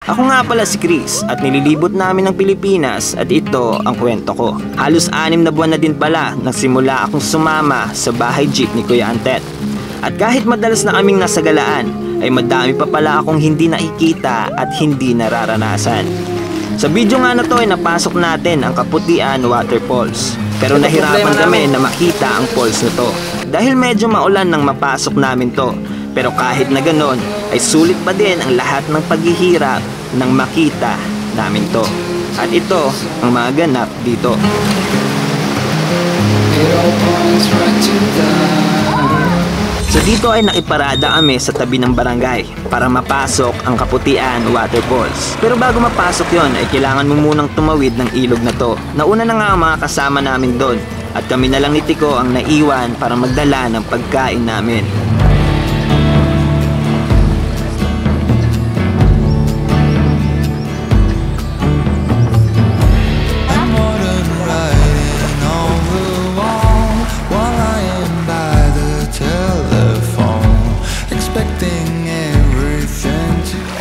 Ako nga pala si Chris at nililibot namin ng Pilipinas at ito ang kwento ko. Halos 6 na buwan na din pala nang simula akong sumama sa bahay jeep ni Kuya Antet. At kahit madalas na kaming nasa galaan, ay madami pa pala akong hindi nakikita at hindi nararanasan. Sa video nga na to ay napasok natin ang Kaputian Waterfalls. Pero nahirapan kami na makita ang falls na to dahil medyo maulan nang mapasok namin to. Pero kahit na ganon, ay sulit pa din ang lahat ng paghihirap nang makita namin to. At ito ang mga ganap dito. So dito ay nakiparada kami sa tabi ng barangay para mapasok ang Kaputian Waterfalls. Pero bago mapasok yon ay kailangan mo munang tumawid ng ilog na to. Nauna na nga ang mga kasama namin doon at kami na lang ni Tico ang naiwan para magdala ng pagkain namin.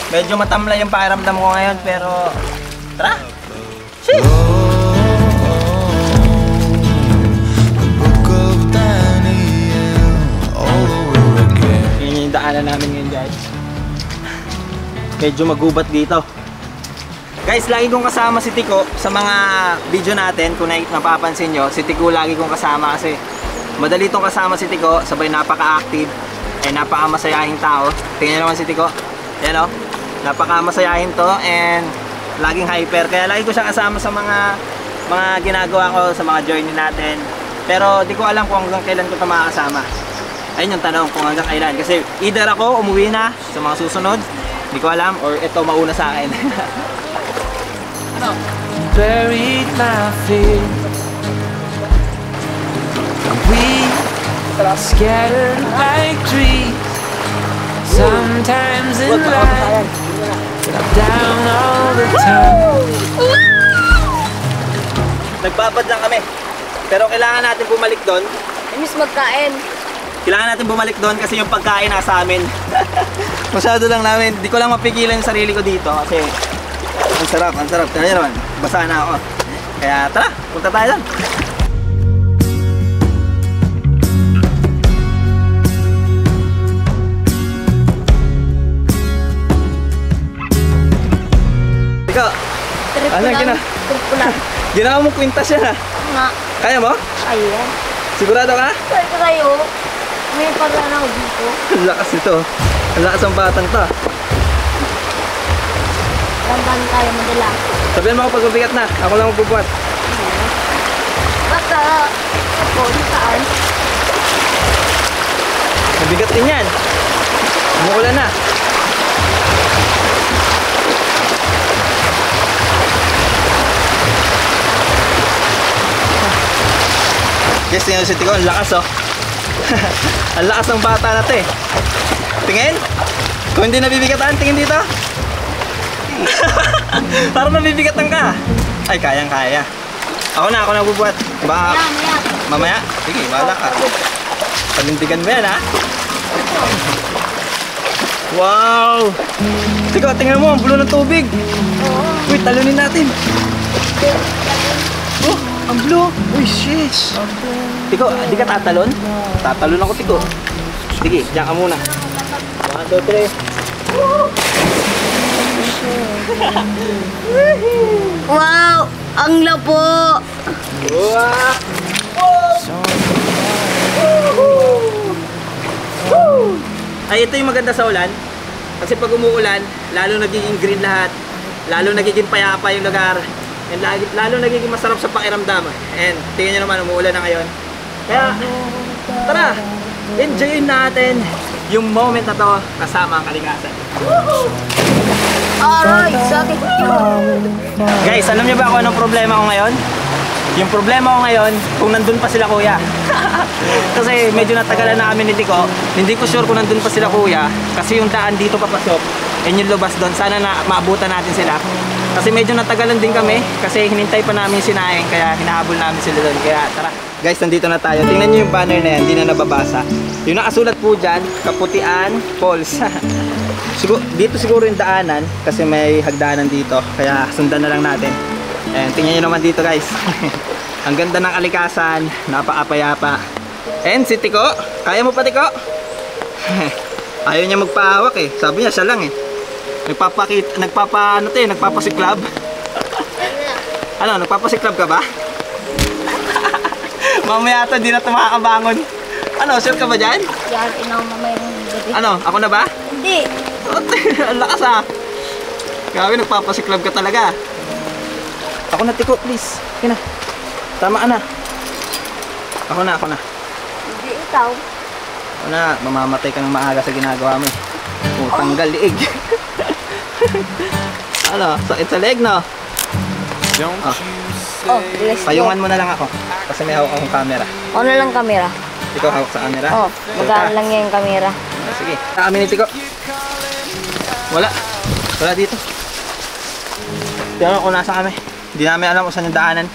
Medyo matamlay yung pakiramdam ko ngayon pero tara! Shit! Yun yung daanan namin ngayon guys. Medyo magubat dito. Guys, lagi kong kasama si Tico sa mga video natin. Kung napapansin nyo, si Tico lagi kong kasama kasi madali itong kasama si Tico. Sabay napaka-active ay napaka-masayahing tao. Tingnan naman si Tico. Yan o. Napaka-masayahin to and laging hyper. Kaya lagi ko siya kasama sa mga ginagawa ko sa mga journey natin. Pero di ko alam kung hanggang kailan ko ito makakasama. Ayun yung tanong kung hanggang kailan. Kasi either ako umuwi na sa mga susunod, di ko alam, or ito mauna sa akin. Ano? Buried my fear. We scattered like trees. Sometimes in life, down all the time. Nagbabad lang kami. Pero kailangan natin bumalik doon. Miss magkain. Kailangan natin bumalik doon kasi yung pagkain nasa amin. Masyado lang namin. Di ko lang mapigilan yung sarili ko dito kasi ang sarap, ang sarap. Kaya naman, basa na ako. Kaya tara, punta tayo doon. Ano ginawa mong kwintas yan ha? Nga. Kaya mo? Kaya. Sigurado ka? Kaya kayo. May paranaw dito. Ang lakas nito. Ang lakas ang batang to. Lamban tayo madala. Sabihan mo ako pag mabigat na. Ako lang magbubuhat. Basta ako, saan? Mabigat din yan. Umuulan na. Guys, tingnan si Tico, ang lakas oh. Ang lakas ng bata na to eh. Tingin. Kung hindi nabibigatan, tingin dito. Parang nabibigatan ka. Ay, kayang-kaya. Ako na bubuhat. Baka mamaya. Sige, bahala ka. Panindigan mo yan ha. Wow. Tico, tingnan mo, ang bulo ng tubig. Uy, talunin natin. Oh, ang blue. Uy, shit. Tico, di ka tatalon? Tatalon ako, Tico. Sige, diyan ka muna. 1, 2, 3. Wow! Ang lapo! Wow! Ay, ito yung maganda sa ulan. Kasi pag umuulan, lalo nagiging green lahat. Lalo nagiging payapa yung lugar. And lalo nagiging masarap sa pakiramdam. And tingnan nyo naman, umuulan na ngayon. Kaya, tara! Enjoyin natin yung moment na to kasama ang kalikasan. Aray! Sakit ko! Guys, alam niyo ba kung anong problema ko ngayon? Yung problema ko ngayon, kung nandun pa sila kuya. Kasi medyo natagalan na kami ni Tico. Hindi ko sure kung nandun pa sila kuya. Kasi yung daan dito papasok, and yung lubas doon, sana na maabutan natin sila. Kasi medyo natagalan din kami. Kasi hinintay pa namin si Naeng, kaya hinahabol namin sila doon. Kaya tara. Guys, nandito na tayo. Tingnan nyo yung banner na yan, hindi na nababasa. Yung nakasulat po dyan, Kaputian Falls. Dito siguro yung daanan kasi may hagdanan dito. Kaya sundan na lang natin. And tingnan nyo naman dito guys. Ang ganda ng kalikasan, napakapayapa. And si Tiko, kaya mo pa Tiko? Ayaw niya magpahawak eh. Sabi niya siya lang eh. Nagpapasiklab. Ano, nagpapasiklab ka ba? Mamaya ata di na ito makakabangon. Ano, sure ka ba dyan? Yan, inaw mamay ng gabi. Ano, ako na ba? Hindi. Ang lakas ah. Grabe, nagpapasiklab ka talaga. Ako na Tiko, please. Yan na. Tama na. Ako na. Hindi ikaw. Ako na, mamamatay ka ng maaga sa ginagawa mo eh. Tanggal liig. Ano, sakit sa leg no? Oh, let's go. Payungan mo na lang ako. Kasi may hawak akong camera. Ano lang kamera? Ikaw hawak sa camera? Oh, magaan lang yan yung kamera. Sige. Kami ni Tiko. Wala dito. Tingnan kung nasa kami. Hindi namin alam kung saan yung daanan.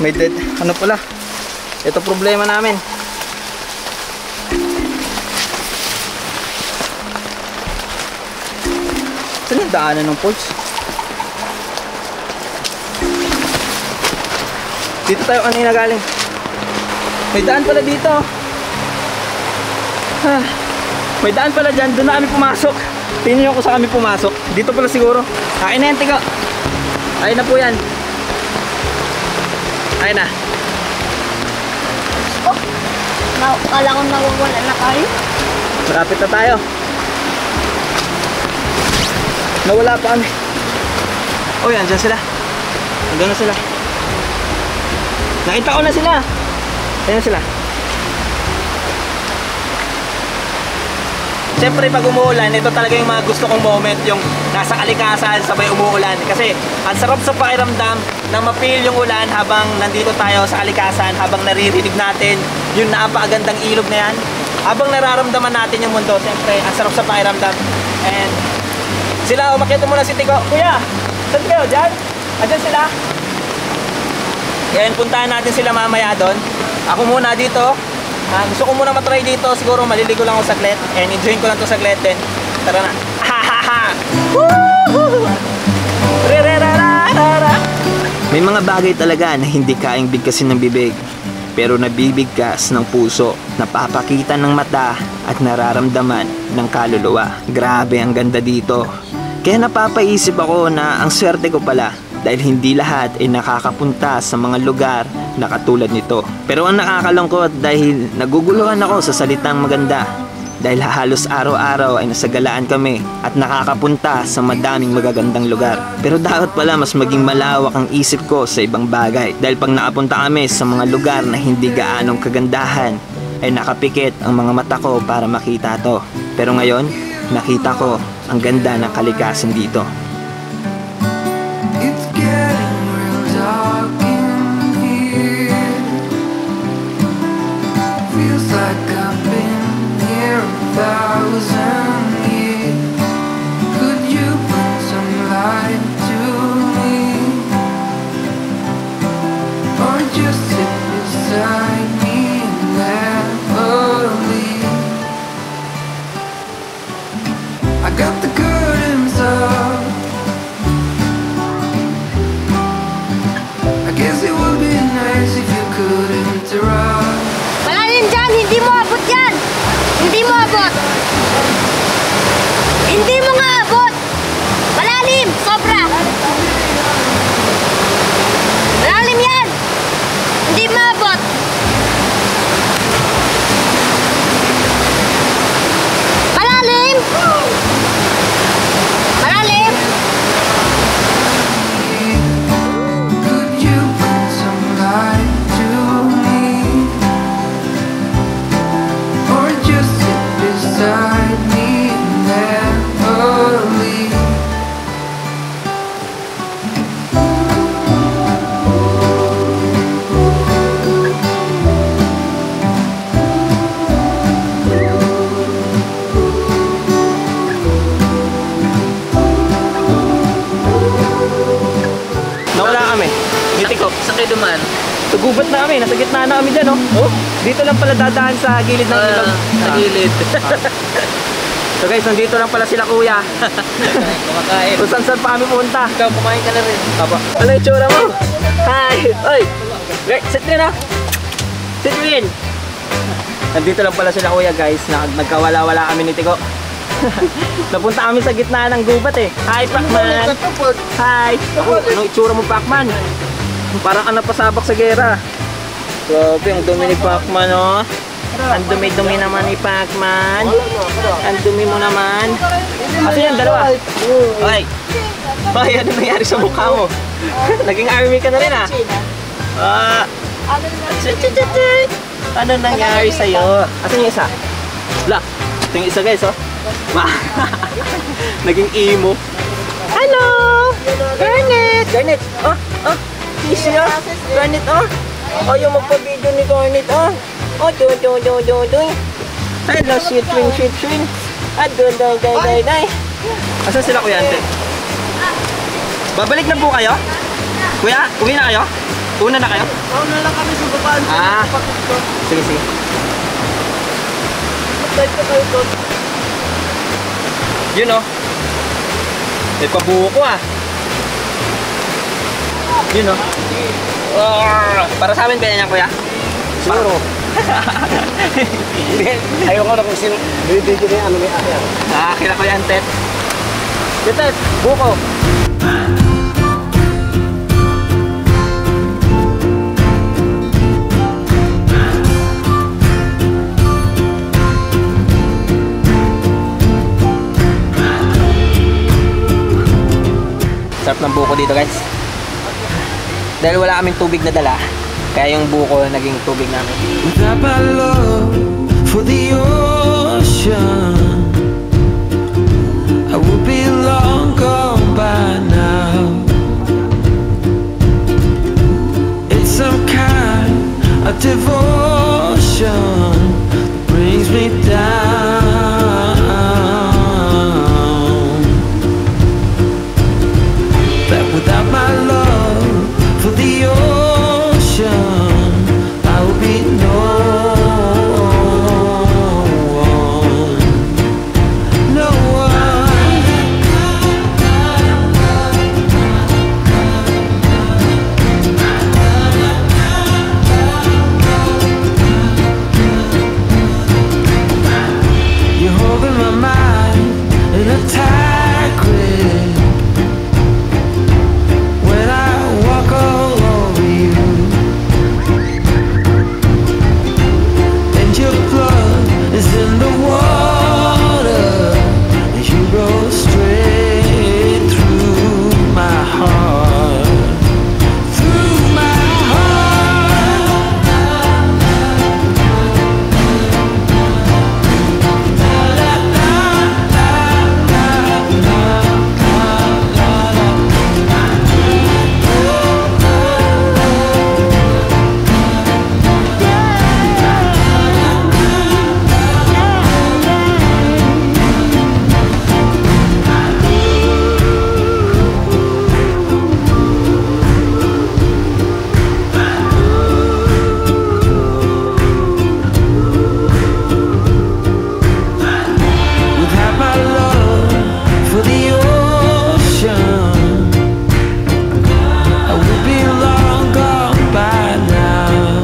May dead. Ano pala? Ito problema namin. Saan yung daanan ng Pulse? Dito tayo kanina galing. May daan pala dito. May daan pala dyan. Doon na kami pumasok. Tingnan nyo kung saan kami pumasok. Dito pala siguro. Kain na yan, Tiko. Ayun na po yan. Ayun na. Oh, kala ko nawawala na kayo. Malapit na tayo. Nawala pa kami. Oh, yan. Dyan sila. Nandun na sila. Nakita ko na sila. Ayan sila. Siyempre pag umuulan, ito talaga yung mga gusto kong moment, yung nasa kalikasan sabay umuulan. Kasi ang sarap sa pakiramdam na mapil yung ulan habang nandito tayo sa kalikasan, habang naririnig natin yung napakagandang ilog na yan. Habang nararamdaman natin yung mundo, siyempre ang sarap sa pakiramdam. And sila, umakyat mo na si Tiko. Kuya, saan kayo? Diyan? Andyan sila? Yan, puntahan natin sila mamaya doon. Ako muna dito. Gusto ko muna matry dito. Siguro maliligo lang ako saglit. And enjoyin ko lang to saglit din. Tara na. May mga bagay talaga na hindi kaing bigkasin ng bibig, pero nabibigkas ng puso, napapakita ng mata at nararamdaman ng kaluluwa. Grabe ang ganda dito. Kaya napapaisip ako na ang swerte ko pala dahil hindi lahat ay nakakapunta sa mga lugar na katulad nito. Pero ang nakakalungkot dahil naguguluhan ako sa salitang maganda dahil halos araw-araw ay nasagalaan kami at nakakapunta sa madaming magagandang lugar. Pero dapat pala mas maging malawak ang isip ko sa ibang bagay dahil pag nakapunta kami sa mga lugar na hindi gaanong kagandahan ay nakapikit ang mga mata ko para makita to. Pero ngayon, nakita ko ang ganda ng kalikasan dito. It's getting real dark in here. Feels like I've been here 1,000 years. Could you bring some light to me? Or just sit beside me and never leave? I got the curtains up. Guess it would be nice if you could interrupt. Malalim dyan! Hindi mo abot yan! Hindi mo abot! Hindi mo nga abot! Malalim! Sobra! Malalim yan! Hindi mo abot! Malalim! Malalim! Could you bring some light to me? Or just sit beside me and never leave? Nawala kami. Ngiti ko. Saan kayo dumaan? Sa gubat na kami. Nasa gitna na kami dyan, oh. Dito lang pala dadaan sa gilid ng ilog. Sa gilid. So guys, nandito lang pala sila kuya. Kumakain. Kung saan pa kami punta. Ikaw, kumain ka na rin. Apo. Ano yung tsura mo? Hi! Oy! Sit rin ha! Sit rin! Nandito lang pala sila kuya guys. Nagkawala-wala kami ni Tiko. Napunta kami sa gitna ng gubat eh. Hi Pacman! Hi! Ako, anong itsura mo Pacman? Parang ka napasabak sa gera. Grabe, ang dumi ni Pacman oh. Ang dumi-dumi naman ni Pacman. Ang dumi mo naman. Asa yan, dalawa? Oy! Oy, ano nangyari sa mukha mo? Naging army ka na rin ah. Ano nangyari sa'yo? Asan yung isa? La, ito yung isa guys oh. Naging emo. Hello! Garnet! Garnet! Oh! Oh! Easy oh! Garnet oh! Oh, yung magpa-video ni Garnet oh! Oh! Do. Hello, sweet twin! Ah, do. Asan sila kuya ante? Babalik na po kayo? Kuya, uwi na kayo? Una na kayo? Una lang kami sa babaan. Ah! Sige. Mag-dive ka kayo doon. Yun oh. May pabuko ah. Yun oh. Para sa amin kaya niyan kuya? Siguro. Ayaw ko na kung sino. Bibigyan niya ano may ayaw. Kila ko yan, Tet. Tet, buko. Sarap ng buko dito guys. Dahil wala kaming tubig na dala, kaya yung buko naging tubig namin. Without my love for the ocean, I would be long gone by now. It's some kind of devotion that brings me down. That without my love for the ocean, I will be no one. You're holding my mind in a tight grip when I walk all over you, and your blood is in the water as you roll straight through my heart, through my without my love for the ocean, I would be long gone by now.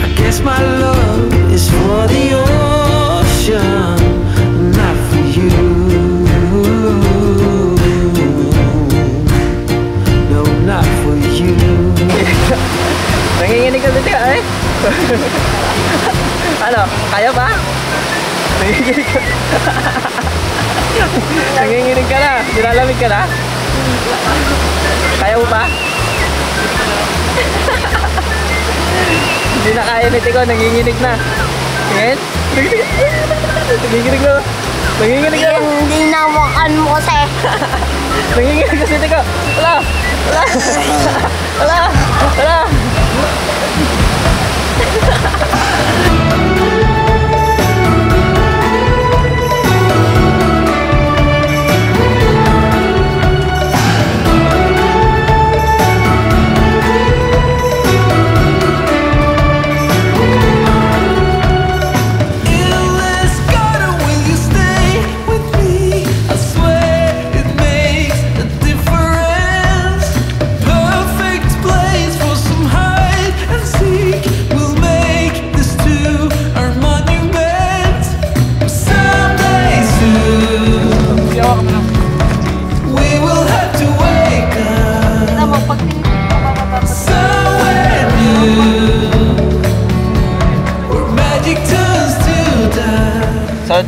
I guess my love is for the ocean, not for you. No, not for you. Nanginginig ka dito eh. Ano? Kaya ba? Nanginginig ka. Nanginginig ka na. Nilalamig ka na. Kaya mo ba? Hindi na kaya ni Tiko. Nanginginig na. Tingin? Nanginginig na. Nanginginig na. Hindi nawakan mo kasi. Nanginginig ka si Tiko. Wala. Wala. Wala. Wala. Endless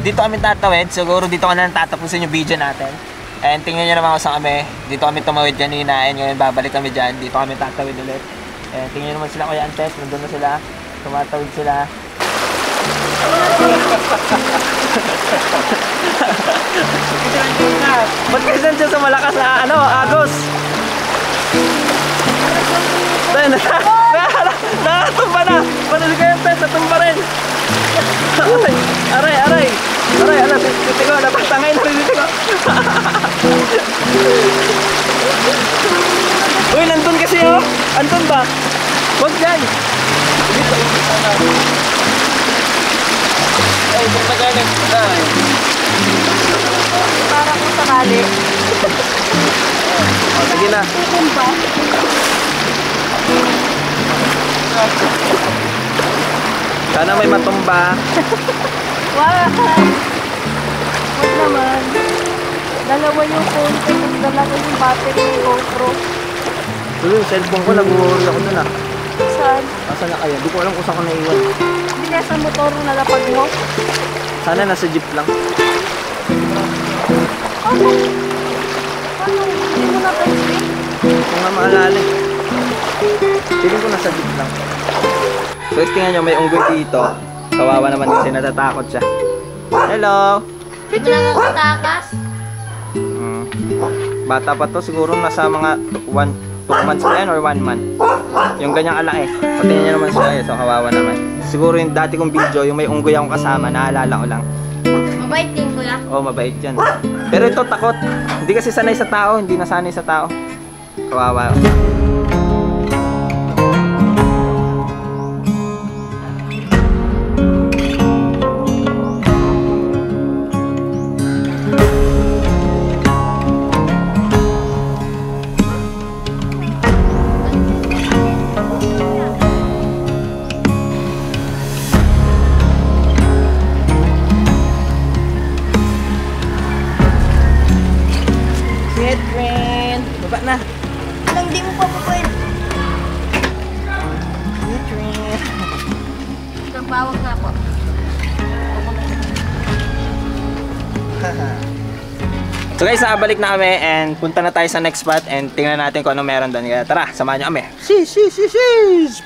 dito kami tatawid. Siguro dito ka na tatapusin yung video natin. And tingnan nyo naman kung saan kami. Dito kami tumawid kanina. And ngayon babalik kami dyan. Dito kami tatawid ulit. And tingnan nyo naman sila Kuya Antes. Nandun na sila. Tumatawid sila. Ba't kayo dyan sa malakas na agos? Dahil nakatumba na. Patuloy kayo Antes. Natumba rin. Aray. Aray, titi ko. Napatangay na rin titi ko. Uy, nandun kasi oh. Andun ba? Huwag dyan. Dito. Ay, kung nagalit. Para kung sakali. O, sige na. Tutumba. Sana may matumba. Wala. Huwag naman. Dalawa yung phone ko, tapos dalawa yung battery ng GoPro. Tuloy, yung cellphone ko, nag-worry ako dun ah. Saan? Asan na kaya? Di ko alam kung saan ko naiwan. Hindi kaya sa motor na lapag mo? Sana nasa jeep lang. Ano? Ano? Hindi mo na pa-speak? Hindi ko nga maalala eh. Feeling ko nasa jeep lang. So, tingnan nyo, may unggoy dito. Kawawa naman kasi natatakot siya. Hello! Hindi mo na natatakas? Bata pa to, siguro nasa mga 2 months pa yan or 1 month. Yung ganyang alaki. Patingin niya naman siya eh, so kawawa naman. Siguro yung dati kong video, yung may unggoy akong kasama, naalala ko lang. Mabait din kuya. Oh, mabait yan. Pero ito takot. Hindi kasi sanay sa tao, hindi nasanay sa tao. Kawawa. Baba na. Alang di mo pa po pwede. Nagpawag na po. So guys, nakabalik na kami and punta na tayo sa next spot and tingnan natin kung ano meron doon. Kaya tara, samahan nyo kami. Sheesh!